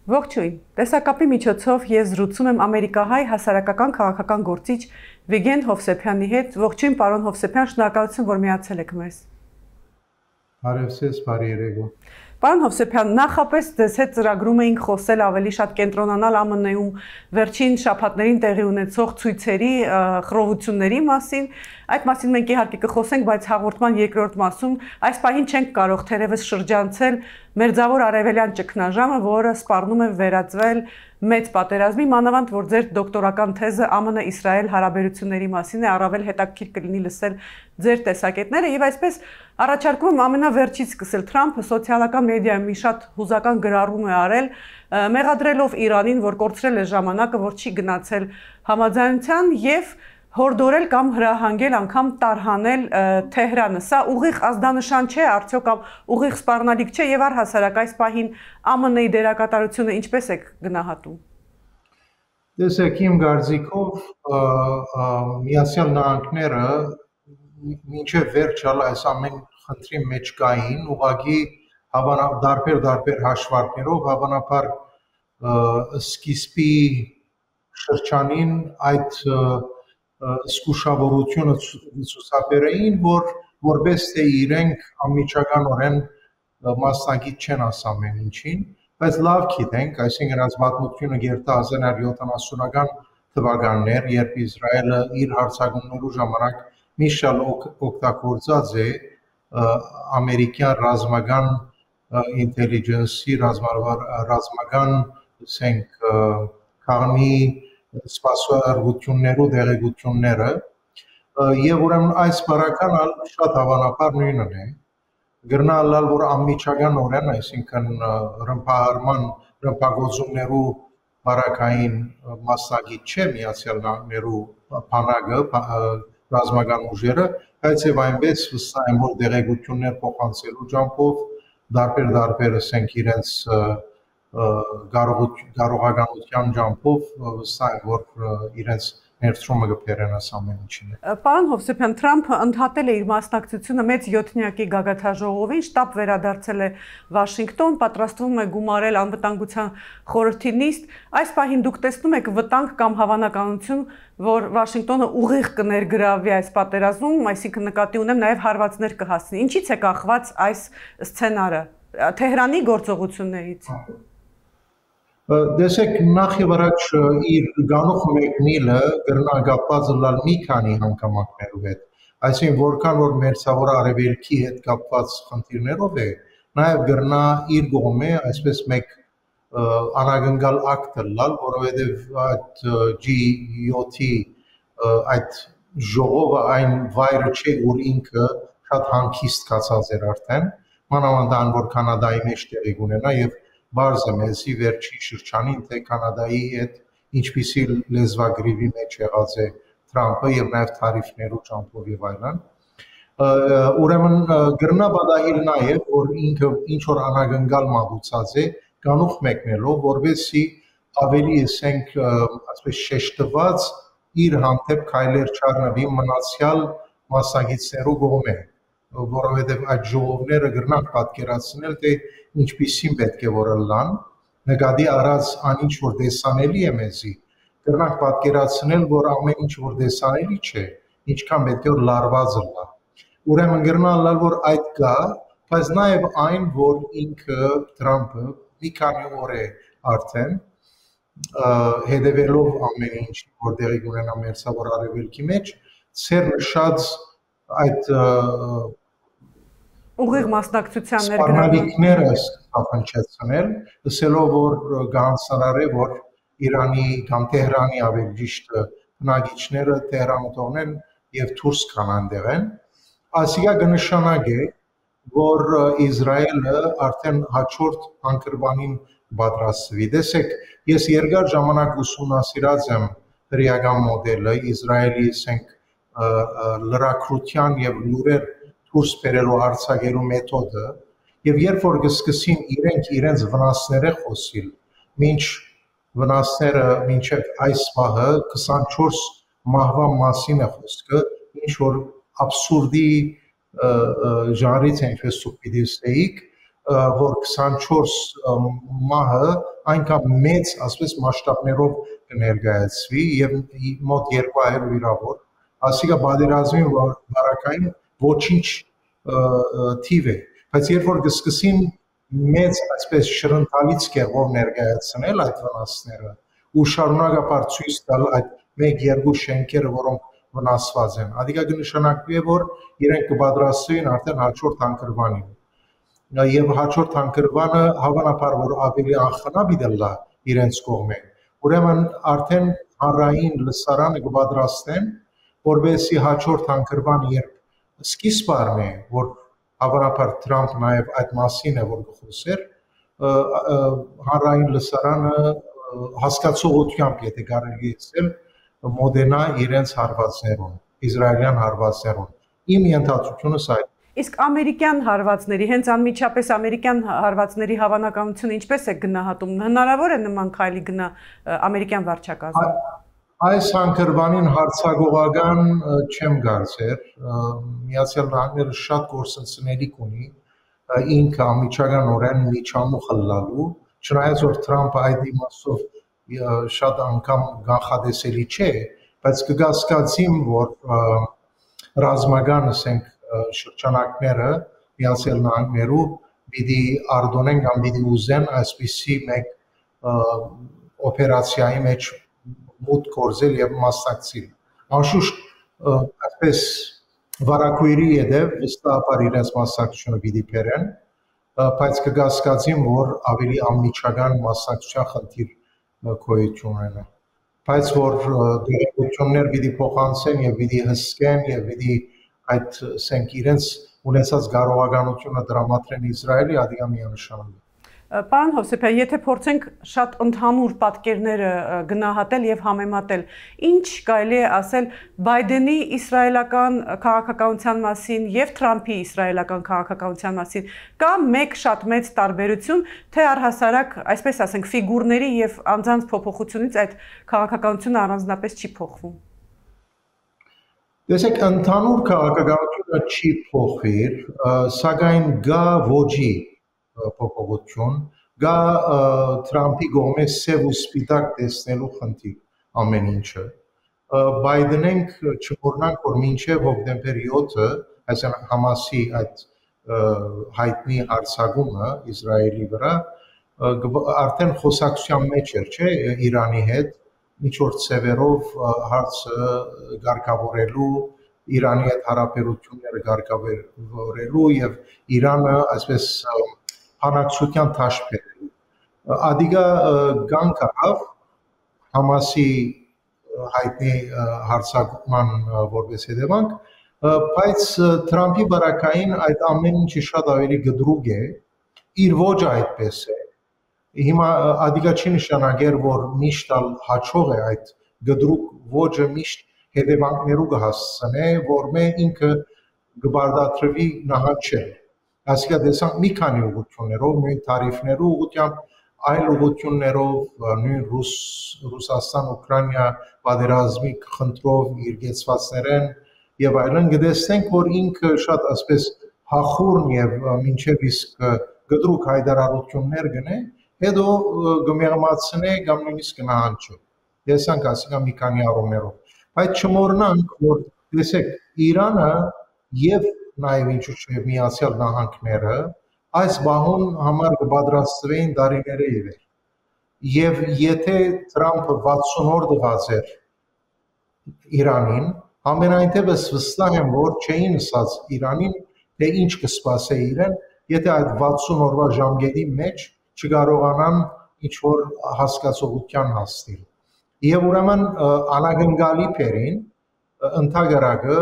Ողջույն, տեսակապի միջոցով ես զրուցում եմ ամերիկահայ հասարակական քաղաքական գործիչ Վիգեն Հովսեփյանի հետ։ Ողջույն, պարոն Հովսեփյան, շնորհակալություն, որ միացել եք մեզ։ Բարև ձեզ, բարի երեկո։ Պարոն Հովսեփյան, նախապես ձեզ հետ ծրագրում էինք խոսել ավելի շատ կենտրոնանալ ԱՄՆ-ում վերջին շաբաթներին տեղի ունեցող ցույցերի խռովությունների մասին։ Այդ մասին մենք իհարկե կխոսենք, բայց հաղորդման երկրորդ մասում այս պահին չենք կարող թերևս շրջանցել Մերձավոր Արևելյան ճգնաժամը, որը սպառնում է վերածվել մեծ պատերազմի, մանավանդ որ ձեր դոկտորական թեզը ԱՄՆ-Իսրայել հարաբերությունների մասին է, առավել հետաքրքիր կլինի լսել ձեր տեսակետները եւ այսպես առաջարկում եմ ամենավերջից սկսել։ Թրամփը սոցիալական մեդիայում մի շատ հուզական գրառում է արել, մեղադրելով Իրանին, որ կորցրել է ժամանակը, որ չի գնացել համաձայնության եւ հորդորել կամ հրահանգել անգամ տարհանել Թեհրանը։ Սա ուղիղ ազդանշան չէ, արդյոք կամ ուղիղ սպառնալիք չէ եւ առհասարակ այս պահին ԱՄՆ-ի դերակատարությունը ինչպես է գնահատում։ Տեսեք, իմ կարծիքով Միացյալ Նահանգները մինչև վերջալ այս ամեն խնդրի մեջ կային, ուղղակի դարբեր հաշվարկներով, հավանաբար սկիզբի շրջանին այդ զգուշավորությունը ցուցաբերեին, որ որպես թե իրենք անմիջականորեն մասնակից չեն աս ամեն ինչին, բայց լավ գիտենք, այսինքն այս պատմությունը գերտա 1970-ական թվականներ, երբ Իսրայելը իր հարձակումներու ժամանակ միշտ օգտագործած է ամերիկյան ռազմական ինտելիջենսի ռազմական ասենք քաղնի սպասարկություններու դեղեցությունները եւ ուրեմն այս բարական շատ հավանաբար նույնն է գրնալալ որ անմիջականորեն այսինքն ռմբագործումներու բարակային մասնագիտ չէ Միացյալ Նահանգներու բանակը ռազմական ուժերը բայց եւ այնպես վստահ եմ որ դեղեցություններ փոխանցելու ճամփով դարբեր ասենք իրենց կարողականության ճամփով վստահ եմ որ իրենց ներդրումը կբերեն այս ամեն ինչին։ Պարոն Հովսեփյան, Թրամփը ընդհատել է իր մասնակցությունը մեծ 7-նյակի գագաթնաժողովին, շտաբ վերադարձել է Վաշինգտոն, պատրաստվում է գումարել անվտանգության խորհրդի նիստ։ Այս պահին դուք տեսնում եք վտանգ կամ հավանականություն, որ Վաշինգտոնը ուղիղ կներգրավի այս պատերազմում, այսինքն նկատի ունեմ նաև հարվածներ կհասցնի։ Ինչից է կախված այս սցենարը։ Թեհրանի գործողություններից։ Տեսեք նախ եւ առաջ իր գանուխ մեկնիլը գրնագապված լալ մի քանի հանգամանքներով հետ այսինքն որքան որ մերձավոր արևելքի հետ կապված խնդիրներով է նաեւ գրնա իր կողմէ այսպես մեկ անագնգալ ակտ լալ որովհետեւ այդ G7-ի այդ ժողովը այն վայրը չէ որ ինքը շատ հանգիստ կացած էր արդեն մանավանդ որ կանադայի մեջ տեղի ունենա եւ Բարձ է մեզի վերջի շրջանին, թե Կանադայի հետ ինչպիսի լեզվագրիվի մեջ եղած է Թրամփը եւ նաեւ թարիֆներու ճամփով եւ այլն։ Ուրեմն գրնա բադահիլ նաեւ որ ինքը ինչ որ անագնգալ մատուցած է կանուխ մեկնելով, որովհետեւ ավելի ասենք այսպես շեշտված իր հանդեպ քայլեր չառնվի մնացյալ մասնակիցներու կողմէ, որովհետեւ այդ ժողովները գրնան պատկերացնել թե ինչպիսին պետք է որ լան նկատի առած անինչ որ դեսանելի է մեզի կրնանք պատկերացնել որ ամեն ինչ որ դեսանելի չէ ինչքան պետք է որ լարված լա ուրեմն գրնալալ որ այդ կա բայց նաև այն որ ինքը Թրամփը մի քանի օր է արդեն հետևելով ամեն ինչ որ տեղի ունենա մերձավոր արևելքի մեջ ցերնշած այդ ուղիղ մասնակցության ներգրավումները նախընչեցնել, ասելով որ գանցարարե որ Իրանի կամ Թեհրանի ավելի ճիշտ բնակիչները Թեհրանը թողնեն եւ դուրս կանան դեղեն, ասիկա կնշանակե որ Իսրայելը արդեն հաջորդ անկրվանին պատրաստվի։ Տեսեք, ես երկար ժամանակ ուսումնասիրած եմ հրեական մոդելը Իսրայելի ասենք լրակրության եւ լուրեր դուրս բերելու արձակելու մեթոդը եւ երբ որ կսկսին իրենց վնասները խոսիլ մինչ վնասները մինչեւ այս պահը 24 մահվա մասին է խոսքը ինչ որ абսուրդի ժանրից ինչպես դուք պիտի ստեիք որ 24 մահը այնքան մեծ, ասես մասշտաբներով կներկայացվի եւ մոտ 200 վիրավոր, ասիկա բادرազմի վարակային ոչինչ թիվ է, բայց երբ որ կսկսին մեծ այսպես շրընթալից կերպով ներկայացնել այդ վնասները ու շարունակապար ցույց տալ այդ 1-2 շենքերը, որոնք վնասված են, ադիգա կնշանակվի որ իրենք կպատրաստվեն արդեն հաջորդ անկրվանին եւ հաջորդ անկրվանը հավանաբար որ ավելի անխնա դիլա իրենց կողմեն ուրեմն արդեն հանրային լսարանը կպատրաստեն որովհետեւ հաջորդ անկրվան երբ սկիզբ առնի որ հավանաբար Թրամփ նաեւ այդ մասին է որ խոսեր հանրային լսարանը հասկացողությամբ եթե կարելի է ասել մոդենա իրենց հարվածներուն իսրայելյան հարվածներուն իմ ենթադրությունը սա է Իսկ ամերիկյան հարվածների հենց անմիջապես ամերիկյան հարվածների հավանականությունը ինչպես է գնահատում հնարավոր է նման քայլի գնա ամերիկյան վարչակազմը Այս անկրվանին հարցակողական չեմ կարծեր Միացյալ Նահանգները շատ գործընկերներ ունի ինքը անմիջականորեն միջամուխ լալու չնայած որ Թրամփը այդ իմաստով շատ անգամ գանխատեսելի չէ բայց կգասկածիմ որ ռազմական ասենք շրջանակները Միացյալ Նահանգներու պիտի արդոնեն կամ պիտի ուզեն այսպիսի մեկ օպերացիայի մեջ մուտք գործել եւ մասնակցել անշուշտ այսպես վարակույրի եդև վստահաբար իրենց մասնակցությունը պիտի բերեն բայց կգասկածիմ որ ավելի անմիջական մասնակցության խնդիր գոյություն ունենա բայց որ դերակցություններ պիտի փոխանցեն եւ պիտի հսկեն եւ պիտի այդ ասենք իրենց ունեցած կարողականությունը դրամատրեն Իսրայելի ադիգա միանշանակ Պարոն Հովսեփյան, եթե փորձենք շատ ընդհանուր պատկերները գնահատել եւ համեմատել, ինչ կարելի է ասել Բայդենի իսրայելական քաղաքականության մասին եւ Թրամփի իսրայելական քաղաքականության մասին, կա մեկ շատ մեծ տարբերություն, թե առհասարակ, այսպես ասենք, ֆիգուրների եւ անձանց փոփոխությունից այդ քաղաքականությունը առանձնապես չի փոխվում։ Տեսեք, ընդհանուր քաղաքականությունը չի փոխվիր, սակայն գա ոճի փոփոխություն, գա Թրամփի կողմից սև ու սպիտակ տեսնելու խնդիր ամեն ինչը։ Բայդենենք չփորնանք որ մինչև հոկտեմբեր 7-ը, այսինքն Համասի այդ հայտնի հարձակումը Իսրայելի վրա արդեն խոսակցության մեջ էր, չէ, Իրանի հետ ինչ որ ծևերով հարցը ղեկավարելու Իրանի հետ հարաբերությունները ղեկավարելու եւ Իրանը այսպես Հանրապետության թաշբերելու ադիգա գանկավ Համասի հայտնի հարձակման որպես հետևանք բայց Թրամփի բարակային այդ ամեն ինչը շատ ավելի գդրուկ է իր ոճը այդպես է հիմա ադիգա չի նշանակեր որ միշտ հաջող է այդ գդրուկ ոճը միշտ հետևանքներու կհասցնե որ մենք ինքը կբարդատրվի նահանջել Այսինքն դեսանք մի քանի ուղղություններով, նույն տարիֆներով, ուղղությամբ այլ ուղղություններով, նույն Ռուսաստան, Ուկրաինա պատերազմի խնդրով իր գեցվածներեն եւ այլն կտեսնենք, որ ինքը շատ ասես հախուրն եւ մինչեւ իսկ գդրուկ հայտարարություններ գնե, հետո կմեղմացնե կամ նույնիսկ կնահանջի։ Դեսանք ասիկա մի քանի առումներով։ Բայց չմոռնանք, որ տեսեք, Իրանը եւ Նաև ինչու՞ չէ Միացյալ Նահանգները այս բահուն համար կպատրաստվեին դարիները իվեր եւ եթե Թրամփը 60 օր դված էր Իրանին ամենայնտեղս վստահ եմ որ չէին ասած Իրանին թե ինչ կսպասե իրեն եթե այդ 60 օրվա ժամկետի մեջ չկարողանան ինչ որ հասկացողության հասնել եւ ուրեմն անակնկալի բերին ընդհանրակը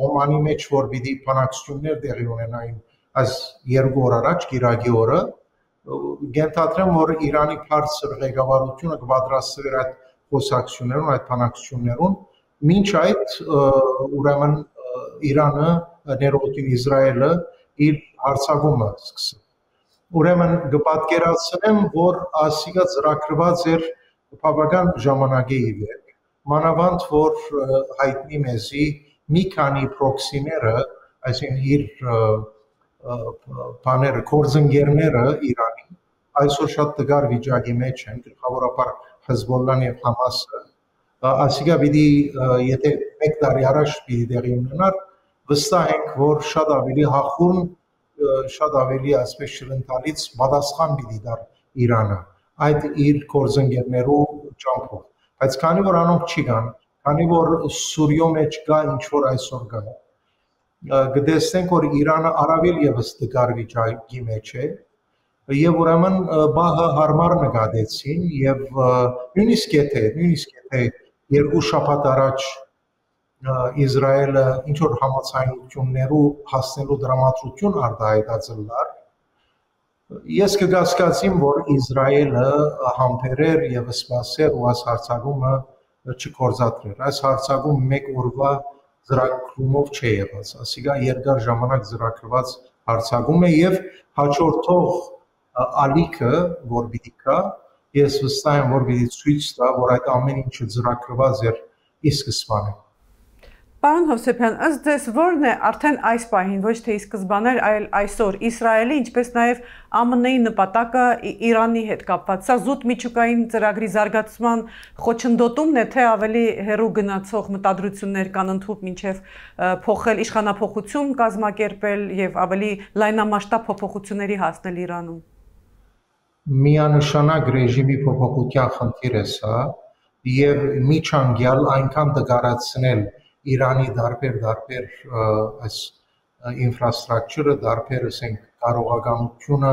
Օմանի մեջ որ պիտի բանակցություններ տեղի ունենային այս 2 օր առաջ Կիրակի օրը գենթադրեմ որ Իրանի բարձր ղեկավարությունը կպատրաստվեր այդ խոսակցություններուն այդ բանակցություններուն մինչ այդ ուրեմն Իրանը ներողություն Իսրայելը իր հարձակումը սկսի ուրեմն կպատկերացնեմ որ ասիկա ծրագրված էր բավական ժամանակի իվեր մանավանդ որ հայտնի մեզի մի քանի պրոքսիները, այսինքն իր բաները, կորձընկերները Իրանի այսօր շատ տգար վիճակի մեջ են, գլխավորապես Հեզբոլլան եւ Համասը, ասիկա պիտի եթե 1 տարի առաջ պիտի տեղի ունենար, վստահ ենք, որ շատ ավելի հախուռն, շատ ավելի այսպես շրընթալից պատասխան պիտի դար Իրանը այդ իր գործընկերներու ճամփով, բայց քանի որ անոնք չի կան, քանի որ Սուրիո մեջ կա ինչ որ այսօր կա, գտեսնենք որ Իրանը առավել եւս տգար վիճակի մեջ է, եւ ուրեմն բահը հարմար նկատեցին եւ նույնիսկ եթե 2 շաբաթ առաջ Իսրայելը ինչ որ համաձայնություններու հասնելու դրամատրություն արտահայտածլար, ես կգասկածեմ, որ Իսրայելը համբերեր եւ սպասեր ու այս հարցակումը չկործադրեր։ Այս հարցակում 1 օրվա ծրագրումով չի եղած, ասիկա երկար ժամանակ ծրագրված հարցակում է եւ հաջորդող ալիքը, որ պիտի կա, ես վստահ եմ, որ պիտի ցույց տա, որ այդ ամեն ինչը ծրագրված էր ի սկզբանե։ Պարոն Հովսեփյան, ըստ ձեզ ո՞րն է արդեն այս պահին, ոչ թե ի սկզբանե, այլ այսօր Իսրայելի, ինչպես նաև ԱՄՆ-ի նպատակը Իրանի հետ կապված։ Սա զուտ միջուկային ծրագրի զարգացման խոչընդոտումն է, թե ավելի հեռու գնացող մտադրություններ կան ընդհուպ մինչև փոխել իշխանափոխություն կազմակերպել եւ ավելի լայնամասշտաբ փոփոխությունների հասնել Իրանում։ Միանշանակ ռեժիմի փոփոխության խնդիր է սա եւ միջանկյալ այնքան դգարացնել Իրանի դարբեր այս ինֆրաստրուկտուրը, դարբեր ասենք կարողականությունը,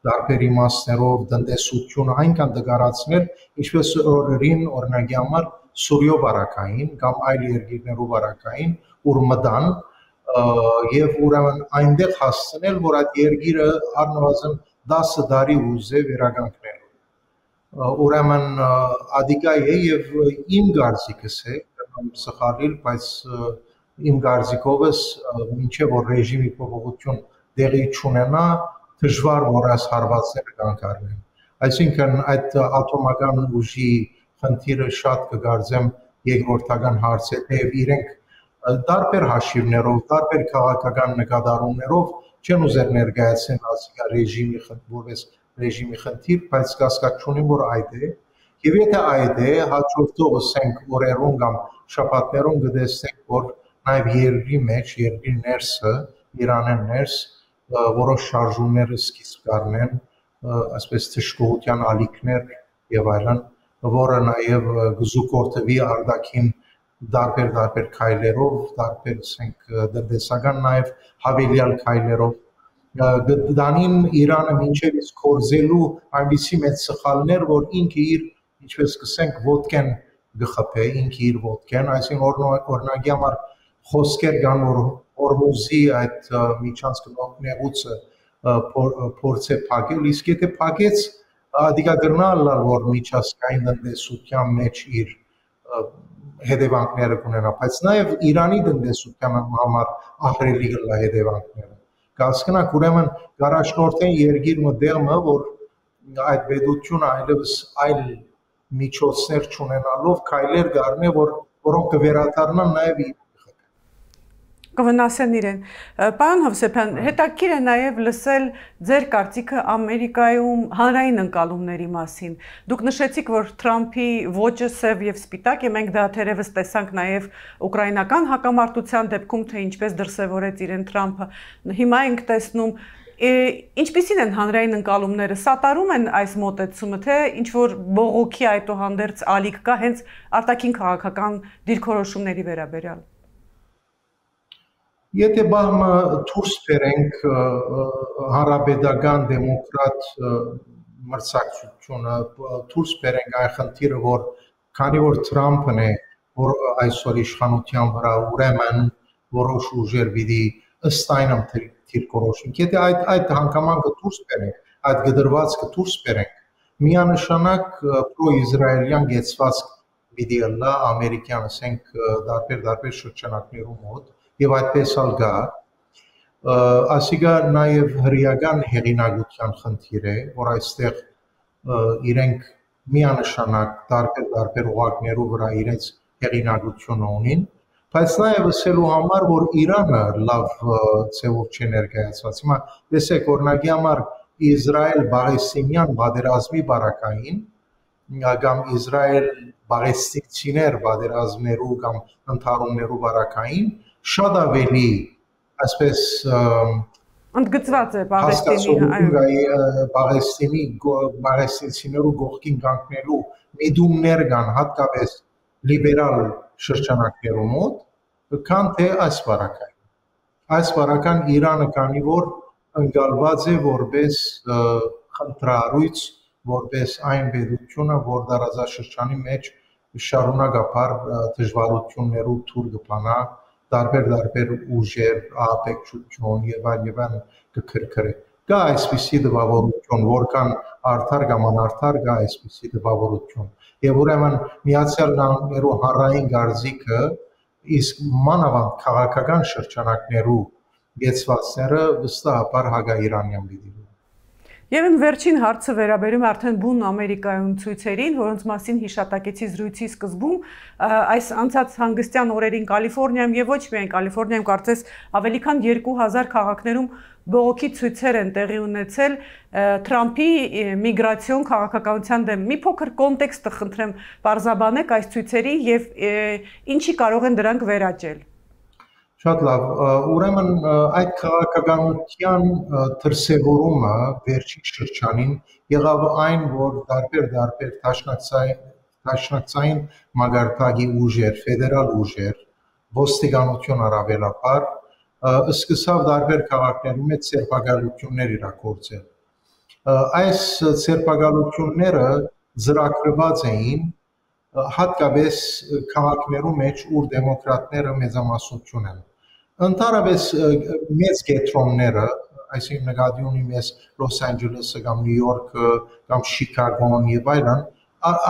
դարբեր իմաստներով տնտեսությունը այնքան դգարացնել, ինչպես օրերին օրինակի համար Սուրիո բարակային կամ այլ երկրներու բարակային, ուր մտան եւ ուրեմն այնտեղ հասցնել, որ այդ երկիրը առնվազն 10 տարի ուզե վերականգնել։ Ուրեմն ադիկա է եւ իմ կարծիքս է սխալիլ, բայց իմ կարծիքովս մինչև որ ռեժիմի փոփոխություն տեղի չունենա, դժվար որ այս հարվածները կանգառնեն։ Այսինքն այդ ատոմական ուժի խնդիրը շատ կգարձեմ երկրորդական հարց է, եւ իրենք տարբեր հաշիվներով, տարբեր քաղաքական նկատառումներով չեն ուզեր ներկայացնել ասիկա ռեժիմի խնդիր, բայց կասկած չունեմ, որ այդ է։ Եվ եթե այդ է, հաջորդող ասենք օրերուն կամ շաբաթներուն կտեսնենք, որ նաև երկրի մեջ, երկրի ներսը, Իրանեն ներս, որոշ շարժումները սկիզբ կառնեն, այսպես թշկողության ալիքներ եւ այլն, որը նաև գզուկորդվի արտաքին տարբեր քայլերով, տարբեր ասենք տնտեսական նաև հավելյալ քայլերով դանին Իրանը մինչև իսկ կորզելու այնպիսի մեծ սխալներ, որ ինքը իր ինչպես կսենք ոտքեն գխփե, ինքը իր ոտքեն, այսինքն օրինակի համար խոսքեր կան, որ Հորմուզի այդ միջանցք նեղուցը փորձե փակել, իսկ եթե փակեց, ադիկա գրնալ, որ միջազգային տնտեսության մեջ իր հետևանքները կունենա, բայց նաև Իրանի տնտեսության համար ահռելի կլա հետևանքները։ Կասկնակ ուրեմն առաջնորդեն երկիր մտեղը, որ այդ պետությունը այլևս այլ միջոցներ չունենալով քայլեր կառնի, որոնք կվերադառնան նաև կվնասեն իրեն։ Պարոն Հովսեփյան, հետաքրքիր է նաև լսել ձեր կարծիքը Ամերիկայում հանրային ընկալումների մասին։ Դուք նշեցիք, որ Թրամփի ոճը սև եւ սպիտակ է, մենք դա թերևս տեսանք նաև ուկրաինական հակամարտության դեպքում, թե ինչպես դրսևորեց իրեն Թրամփը։ Հիմա ենք տեսնում ինչպիսին են հանրային ընկալումները, սատարում են այս մոտեցումը, թե ինչ որ բողոքի այդուհանդերձ ալիք կա հենց արտաքին քաղաքական դիրքորոշումների վերաբերյալ։ Եթե բաղմը դուրս բերենք հանրապետական դեմոկրատ մրցակցությունը, դուրս բերենք այն խնդիրը, որ քանի որ Թրամփն է, որ այսօր իշխանության վրա ուրեմն որոշ ուժեր պիտի ըստ այնմ դիրքորոշենք, եթե այդ հանգամանքը դուրս բերենք, այդ գդրվածքը դուրս բերենք, միանշանակ պրո-իսրայելյան գեցվածք պիտի լա ամերիկյան, ասենք տարբեր շրջանակներում մոտ եւ այդպես ալ գա, ասիկա նաեւ հրեական հեղինակության խնդիր է, որ այստեղ իրենք միանշանակ տարբեր օղակներով վրա իրենց հեղինակությունը ունին, բայց նաեւ ասելու համար, որ Իրանը լավ ձևով չի ներկայացված։ Հիմա տեսեք, օրինակի համար Իսրայել-Պաղեստինյան պատերազմի բարակային կամ Իսրայել-Պաղեստինցիներ պատերազմներու կամ ընդհանրումներու բարակային շատ ավելի այսպես ընդգծված է Պաղեստինցիներու գողքին կանգնելու միտումներ կան հատկապես լիբերալ շրջանակներու մոտ, քան թե այս բարակային։ Այս բարական Իրանը քանի որ ընկալված է որպես խնդրառույց, որպես այն պետությունը, որ դարաշրջանի մեջ շարունակաբար դժվարություններու թույլ կբանա տարբեր ուժեր, ահաբեկչություն եւ այլն կքրքրի։ Կա այսպիսի դպավորություն, որքան արդար կամ անարդար կա այսպիսի դպավորություն։ Եվ ուրեմն Միացյալ Նահանգներու հանրային գարզիքը իսկ մանավանդ քաղաքական շրջանակներու գեցվածները վստահաբար հակաիրանյան պիտի։ Եվ իմ վերջին հարցը վերաբերում է արդեն բուն Ամերիկայում ցույցերին, որոնց մասին հիշատակեցի զրույցի սկզբում, այս անցած հանգստյան օրերին Կալիֆոռնիայում եւ ոչ միայն Կալիֆոռնիայում, կարծես ավելի քան 2000 քաղաքներում բողոքի ցույցեր են տեղի ունեցել Թրամփի միգրացիոն քաղաքականության դեմ։ Մի փոքր կոնտեքստը խնդրեմ բարձաբանեք այս ցույցերի եւ ինչի կարող են դրանք վերաճել։ Շատ լավ, ուրեմն այդ քաղաքականության դրսևորումը վերջին շրջանին եղավ այն, որ տարբեր դաշնակցային մագարտակի ուժեր, ֆեդերալ ուժեր, ոստիկանություն առավելաբար, սկսավ տարբեր քաղաքներում այդ ցերպակալություններ իրագործել։ Այս ցերպակալությունները ծրագրված էին հատկապես քաղաքներու մեջ, ուր դեմոկրատները մեծամասնություն են։ Ընդհանրապես մեծ կենտրոնները, այսինքն նկատի ունի մեզ Լոս Անջելեսը կամ Նյու Յորքը կամ Շիկագոն եւ այլն,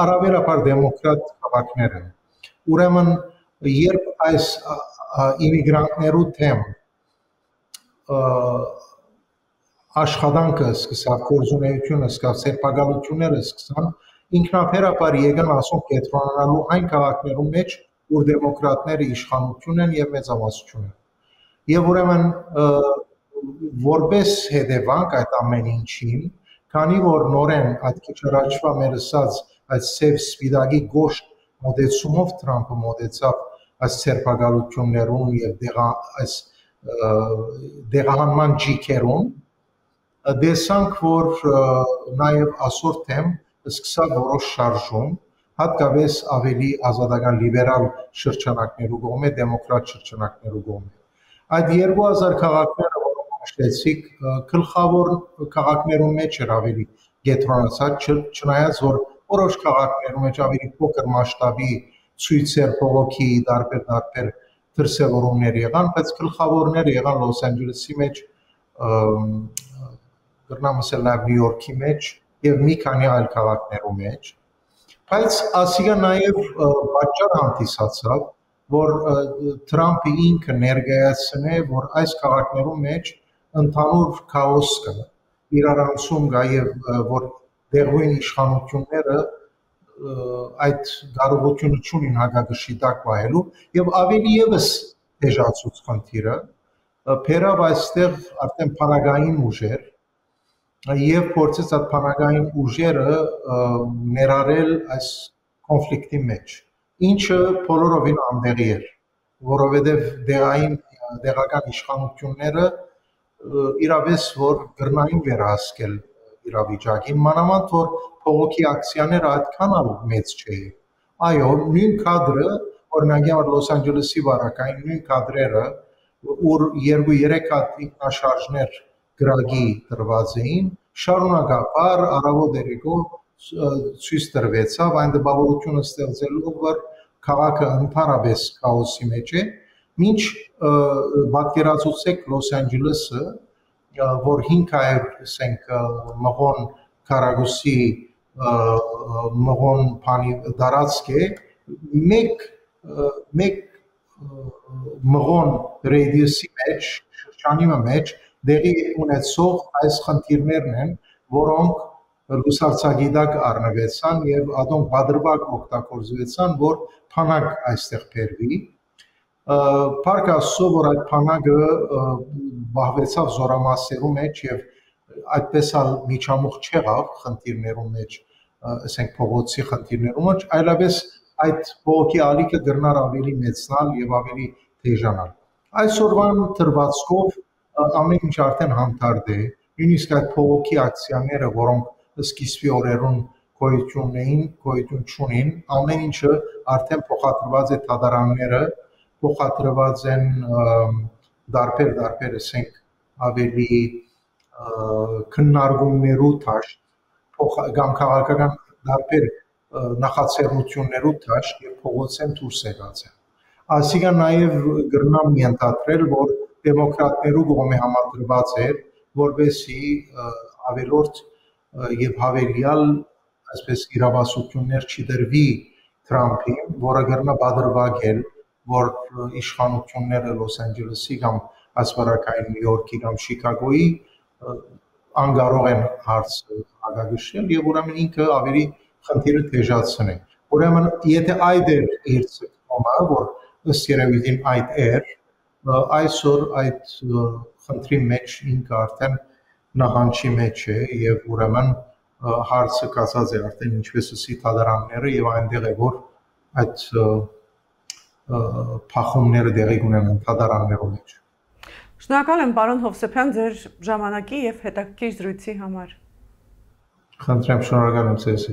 առավելաբար դեմոկրատ քաղաքներ են։ Ուրեմն երբ այս իմիգրանտներու թեմ աշխատանքը սկսավ, գործունեությունը սկսավ, ցերպակալությունները սկսան, ինքնաբերաբար եկան ասում կենտրոնանալու այն քաղաքներու մեջ, որ դեմոկրատները իշխանություն են եւ մեծամասնություն են։ Եվ ուրեմն որպես հետևանք այդ ամեն ինչին, քանի որ նորեն այդ քիչ առաջվա մեր ասած այդ սև սպիտակի գոշտ մոտեցումով Թրամփը մոտեցավ այս ցերպակալություններուն եւ այս դեղահանման ջիքերուն, դեսանք որ նաեւ այսօր թեմ սկսավ որոշ շարժում, հատկապես ավելի ազատական լիբերալ շրջանակներու կողմէ, դեմոկրատ շրջանակներու կողմէ։ Այդ 2000 քաղաքները, որոնք նշեցիք, գլխավոր քաղաքներու մեջ էր ավելի կենտրոնացած, չնայած որ որոշ քաղաքներու մեջ ավելի փոքր մասշտաբի ցույցեր, բողոքի տարբեր դրսևորումներ եղան, բայց գլխավորները եղան Լոս Անջելեսի մեջ, գրնամ ասել նաև Նյու Յորքի մեջ եւ մի քանի այլ քաղաքներու մեջ, բայց ասիկա նաև պատճառ հանդիսացավ, որ Թրամփը ինքը ներկայացնե, որ այս քաղաքներու մեջ ընդհանուր քաոս կա, իրարանցում կա եւ որ դեղույն իշխանությունները այդ կարողությունը չունին հակակշռի տակ պահելու եւ ավելի եւս դեժացուց խնդիրը փերավ այստեղ արդեն բանակային ուժեր եւ փորձեց այդ բանակային ուժերը ներառել այս կոնֆլիկտի մեջ, ինչը բոլորովին անդեղի էր, որովհետեւ դեղական իշխանությունները իրավես որ գրնային վերահսկել իրավիճակին, մանավանդ որ փողոքի ակցիաները այդքան մեծ չէին։ Այո, նույն կադրը, օրինակ Լոս Անջելեսի վարակային նույն կադրերը, որ 2-3 հատ ինքնաշարժներ գրագի տրված էին, շարունակաբար առավոտ երեկո ցույց տրվեցավ այն տպավորությունը ստեղծելով, որ քաղաքը ընդհանրապես քաոսի մեջ է, մինչ պատկերացուցեք Լոս Անջելեսը, որ 500, ասենք, մղոն քառակուսի մղոն բանի դարածք է, մեկ մղոն ռադիուսի մեջ, շրջանի մեջ դեղի ունեցող այս խնդիրներն են, որոնք լուսարձակիտակ առնվեցան եւ ադոնք բادرվակ օգտագործվեցան, որ փանակ այստեղ բերվի։ Փառք Աստծո, որ այդ փանակը բահվեցավ զորամասերու մեջ եւ այդպես ալ միջամուխ չեղավ խնդիրներում մեջ, ասենք փողոցի խնդիրներում մեջ, այլապես այդ փողոքի ալիքը գրնար ավելի մեծանալ եւ ավելի դեժանալ։ Այսօրվան դրվածքով ամեն ինչ արդեն հանդարտ է, նույնիսկ այդ փողոքի ակցիաները, որոնք սկիզբի օրերուն գոյություն չունին, ամեն ինչը արդեն փոխադրված է դատարանները, փոխադրված են դարբեր, ասենք ավելի քննարկումներու դաշտ, կամ քաղաքական դարբեր նախաձեռնություններու դաշտ եւ փողոցեն դուրս եկած են։ Այսինքն նաև գրնամ ենթադրել, որ դեմոկրատներու կողմէ համադրված էր, որովհետեւ ավելորդ եւ հավելյալ այսպես իրավասություններ չդրվի Թրամփին, որը գրնա բادرվագել, որ իշխանությունները Լոս Անջելեսի կամ ասպարակային Նյու Յորքի կամ Շիկագոյի անկարող են հարցը հագագշել եւ ուրեմն ինքը ավելի խնդիրը դեժացնի։ Ուրեմն եթե այդ էր իր ցկումը, որ ըստ երևույթին այդ էր, այսօր այդ խնդրի մեջ ինքը արդեն նահանջի մեջ է եւ ուրեմն հարցը կասած է արդեն ինչպես ասի դատարանները եւ այնտեղ է որ այդ փախումները դեղի ունենան դատարաններում մեջ։ Շնորհակալ եմ պարոն Հովսեփյան ձեր ժամանակի եւ հետաքրքիր զրույցի համար։ Խնդրեմ, շնորհակալ եմ ձեզ։